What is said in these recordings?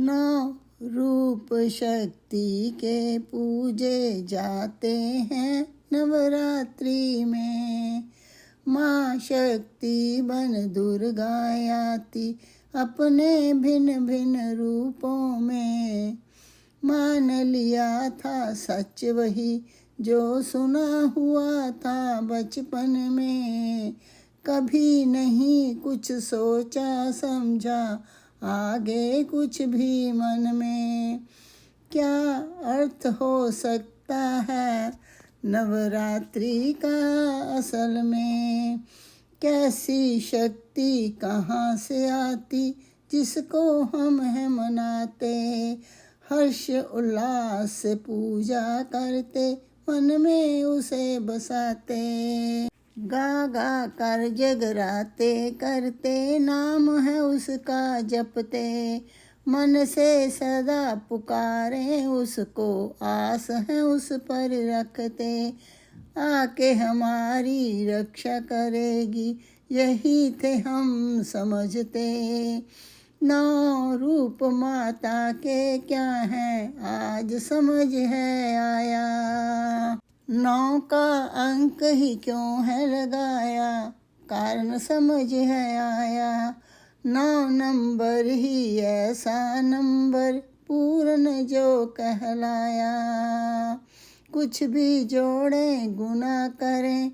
नौ रूप शक्ति के पूजे जाते हैं नवरात्रि में। माँ शक्ति बन दुर्गा आती अपने भिन्न भिन्न रूपों में। मान लिया था सच वही जो सुना हुआ था बचपन में। कभी नहीं कुछ सोचा समझा आगे कुछ भी मन में। क्या अर्थ हो सकता है नवरात्रि का असल में। कैसी शक्ति कहाँ से आती जिसको हम है मनाते। हर्ष उल्लास से पूजा करते मन में उसे बसाते। गा गा कर जगराते करते नाम है उसका जपते। मन से सदा पुकारे उसको आस है उस पर रखते। आके हमारी रक्षा करेगी यही थे हम समझते। नौ रूप माता के क्या हैं आज समझ है आया। नौ का अंक ही क्यों है लगाया कारण समझ है आया। नौ नंबर ही ऐसा नंबर पूर्ण जो कहलाया। कुछ भी जोड़े गुना करें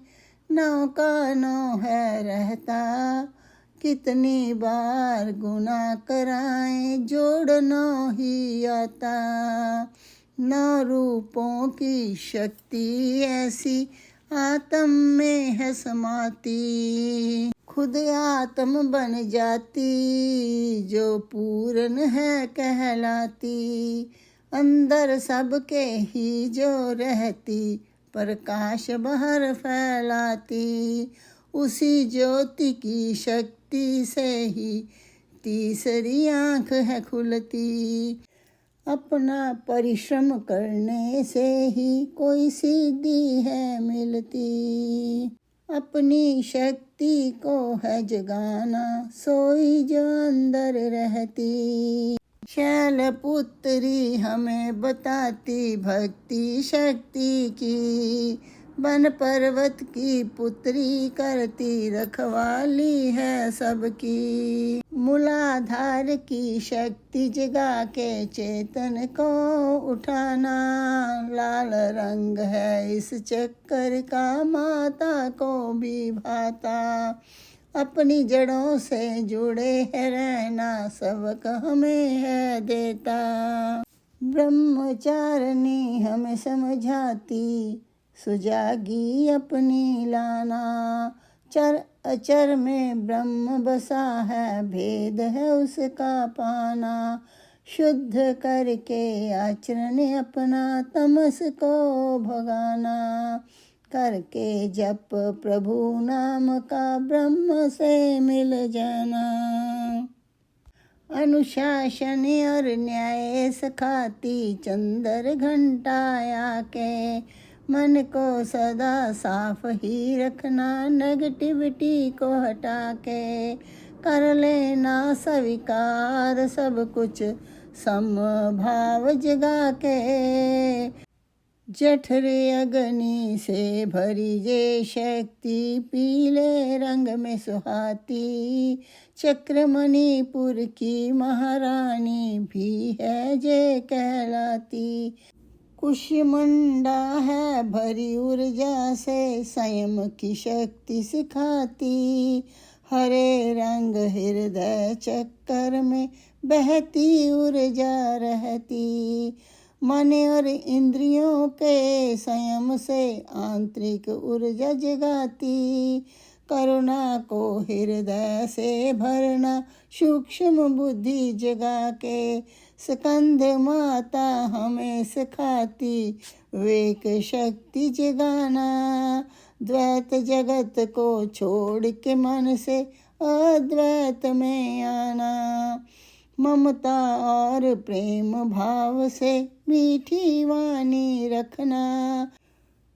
नौ का नौ है रहता। कितनी बार गुना कराएं जोड़ नौ ही आता। नौ रूपों की शक्ति ऐसी आत्म में है समाती। खुद आत्म बन जाती जो पूर्ण है कहलाती। अंदर सबके ही जो रहती प्रकाश बाहर फैलाती। उसी ज्योति की शक्ति से ही तीसरी आँख है खुलती। अपना परिश्रम करने से ही कोई सिद्धि है मिलती। अपनी शक्ति को है जगाना सोई जो अंदर रहती। शैलपुत्री हमें बताती भक्ति शक्ति की। बन पर्वत की पुत्री करती रखवाली है सबकी। मूलाधार की शक्ति जगा के चेतन को उठाना। लाल रंग है इस चक्कर का माता को भी भाता। अपनी जड़ों से जुड़े है रहना सबक हमें है देता। ब्रह्मचारिणी हमें समझाती सुजागी अपनी लाना। चर अचर में ब्रह्म बसा है भेद है उसका पाना। शुद्ध करके आचरण अपना तमस को भगाना। करके जप प्रभु नाम का ब्रह्म से मिल जाना। अनुशासन और न्याय सिखाती चंद्र घंटा आके। मन को सदा साफ ही रखना नेगेटिविटी को हटा के। कर लेना स्वीकार सब कुछ समभाव जगा के। जठरे अग्नि से भरी जे शक्ति पीले रंग में सुहाती। चक्र मणिपुर की महारानी भी है जे कहलाती। कुष्मंडा है भरी ऊर्जा से संयम की शक्ति सिखाती। हरे रंग हृदय चक्कर में बहती ऊर्जा रहती। मन और इंद्रियों के संयम से आंतरिक ऊर्जा जगाती। करुणा को हृदय से भरना सूक्ष्म बुद्धि जगा के। स्कंद माता हमें सिखाती विवेक शक्ति जगाना। द्वैत जगत को छोड़ के मन से अद्वैत में आना। ममता और प्रेम भाव से मीठी वाणी रखना।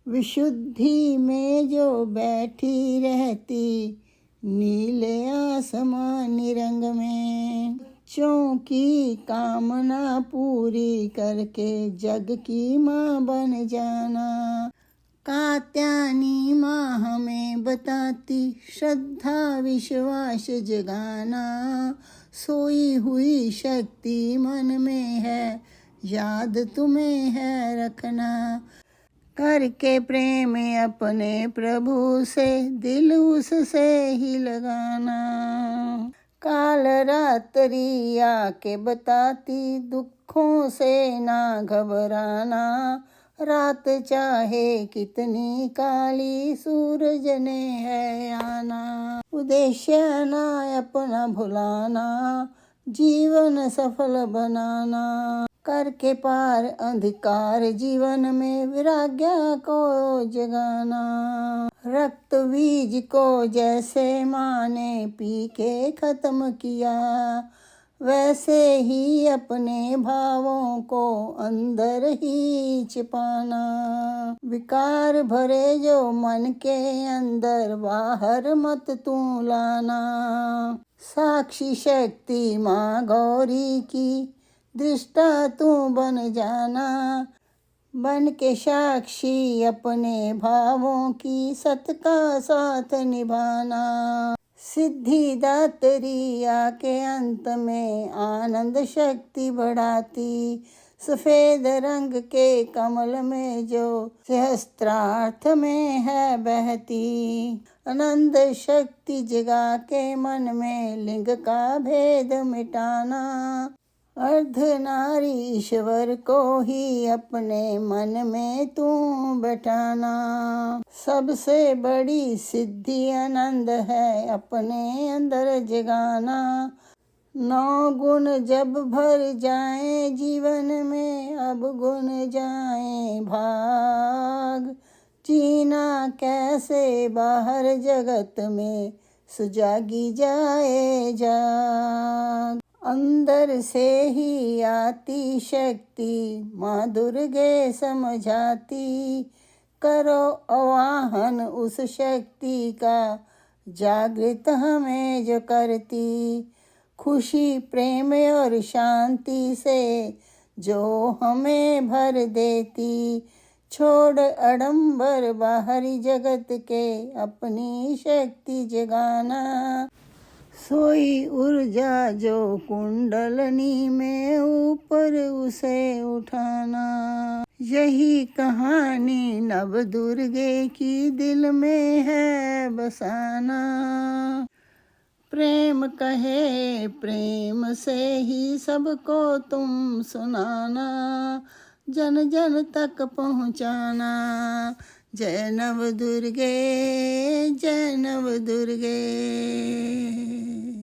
विशुद्धि में जो बैठी रहती नीले आसमानी रंग में। बच्चों की कामना पूरी करके जग की माँ बन जाना। कात्यायनी माँ हमें बताती श्रद्धा विश्वास जगाना। सोई हुई शक्ति मन में है, याद तुम्हें है रखना। करके प्रेम अपने प्रभु से, दिल उससे ही लगाना। काल रात्रि आके बताती दुखों से ना घबराना। रात चाहे कितनी काली, सूरज ने है आना। उद्देश्य ना अपना भुलाना, जीवन सफल बनाना। करके पार अंधकार जीवन में, विराग्य को जगाना। रक्त बीज को जैसे माँ ने पी के खत्म किया, वैसे ही अपने भावों को अंदर ही छिपाना। विकार भरे जो मन के अंदर, बाहर मत तू लाना। साक्षी शक्ति माँ गौरी की, दृष्टा तू बन जाना। बन के साक्षी अपने भावों की, सत का साथ निभाना। सिद्धि दातरी आके अंत में आनंद शक्ति बढ़ाती। सफेद रंग के कमल में जो सहस्त्रार्थ में है बहती। आनंद शक्ति जगा के मन में लिंग का भेद मिटाना। अर्धनारी ईश्वर को ही अपने मन में तू बैठाना। सबसे बड़ी सिद्धि आनंद है अपने अंदर जगाना। 9 गुण जब भर जाए जीवन में, अब गुण जाए भाग। जीना कैसे बाहर जगत में, सुजागी जाए जाग। अंदर से ही आती शक्ति, माँ दुर्गे समझाती। करो आवाहन उस शक्ति का, जागृत हमें जो करती। खुशी प्रेम और शांति से जो हमें भर देती। छोड़ अडंबर बाहरी जगत के, अपनी शक्ति जगाना। सोई ऊर्जा जो कुंडलनी में, ऊपर उसे उठाना। यही कहानी नव दुर्गे की, दिल में है बसाना। प्रेम कहे प्रेम से ही सबको तुम सुनाना। जन जन तक पहुँचाना। जय नव दुर्गे, जय नव दुर्गे।